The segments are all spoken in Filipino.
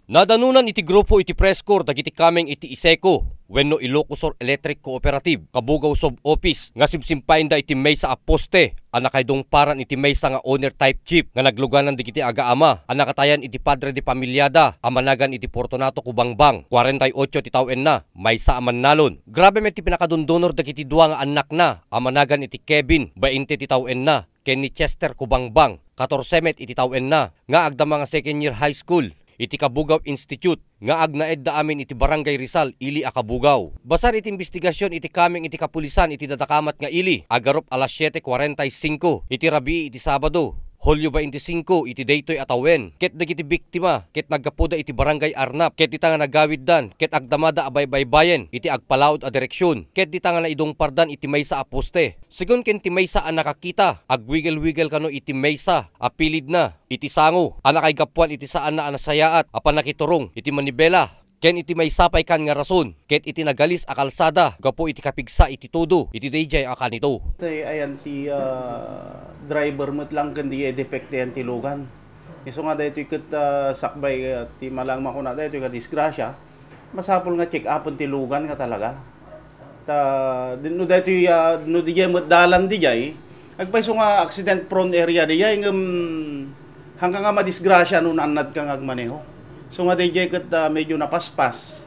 Nadanunan iti grupo iti preskor dagiti kameng iti Iseco wenno Ilocos Electric Cooperative kabugaw sob office nga simsimpain da iti maysa a poste anakaydong paran iti maysa nga owner type jeep nga nagluganan digiti agaama anakatayan iti padre di pamilyada amanagan iti Fortunato Kubangbang 48 ti tawen na maysa a mannalon. Grabe met ti pinakadondonor dagiti duwa nga anak na amanagan iti Kevin 20 ti tawen na ken ni Chester Kubangbang 14 met iti tawen na nga agda mga second year high school iti Kabugaw Institute nga agnaed da amin iti Barangay Rizal ili a Kabugaw. Basar iti investigasyon iti kameng iti kapulisan iti dadakamat nga ili agarop alas 7:45 iti rabii iti Sabado Hulyo 25 iti daytoy atawen ket dagiti biktima ket naggapuda iti Barangay Arnap ket ita nga nagawiddan ket agdamada a baybaybayen iti agpalaod a direksyon ket ita nga naidong pardan iti maysa a poste. Sigon ken ti maysa a nakakita agwigel-wigel kano iti maysa a pilid na iti sango anakay gapuan iti saan na anasayaat apan nakiturong iti manibela ken iti may sapay kan nga rason ket iti nagalis a kalsada gapo iti kapigsa iti todo iti dayjay a kanito. Ayan ti driver met lang kandi defekte yan ti lugan. Iso nga daytoy ket sakbay ti malang makuna daytoy ka disgrasya. Masapol nga check upon ti lugan nga talaga. No daytoy no dijay met dalan dijay agpay so nga accident prone area dijay ngem hanggang nga madisgrasya no annad kang agmaneho. So nga DJ ket medyo napaspas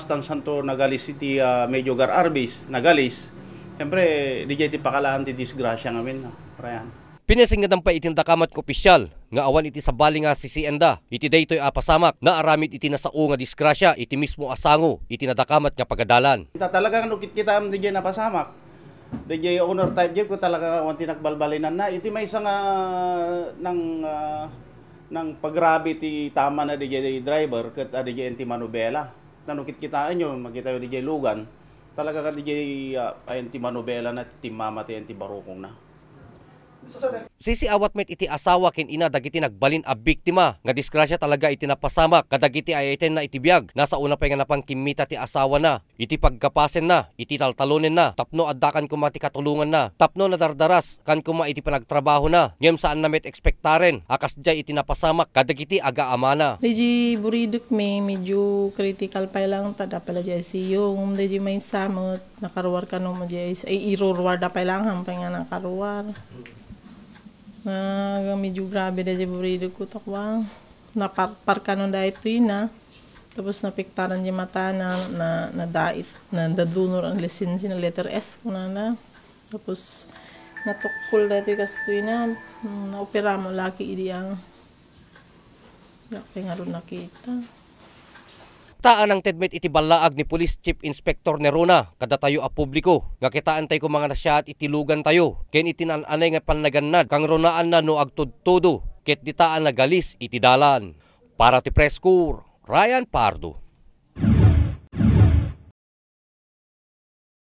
tan santo nagalis iti medyo gararbis nagalis. Siyempre DJ ti pakalaan ti disgrasya ngamin no. Prayan. Pinasingadan pa iti dakamat ko opisyal nga awan iti sabali nga sisienda iti daytoy a pasamak na aramid iti nasao nga disgrasya iti mismo asango iti nadakamat nga pagadalan. Talagang nukit kita am DJ na pasamak. DJ owner type jeep ko talaga wanti nagbalbalinan na iti may isang ng pagrabe ti tama na DJ driver ket DJ enti manubela. Tanukit kitaan nyo, makita yung DJ lugan, talaga ka DJ enti manubela na ti mama ti enti barukong na. Sisiawat met iti asawa ken ina dagiti nagbalin a biktima nga disgrasya talaga iti napasamak kadagiti ayeten na iti biag nasa una pa nga napangkimita ti asawa na iti pagkapasen na iti taltalonen na tapno addakan kuma ti katulungan na tapno nadardaras kan kuma iti panagtrabaho na ngem saan na met ekspektaren akas jay iti napasamak kadagiti agaama na. Deji buridok medyo critical pa lang tada pala jay yung deji may samot nakaruwar kano mo jay ay irorwar da pa lang hampay nga nakaruwar. Medyo grabe na dyan burido ko takwang naparka nung dahit na tapos napiktaran dyan mata na dait na dadunor ang lisensi na letter S ko na tapos natukol dahito yung kastoy na naopera mo laki idiyang kaya nga rin nakita. Taan ang tedmet iti balaag ni Police Chief Inspector Nerona kada tayo a publiko nga kitaan tayo kung mga nasya at itilugan tayo ken itinananay nga panagannad kang ronaan na no agtudtudo ket ditaan na galis iti dalan. Para ti Preskor, Ryan Pardo.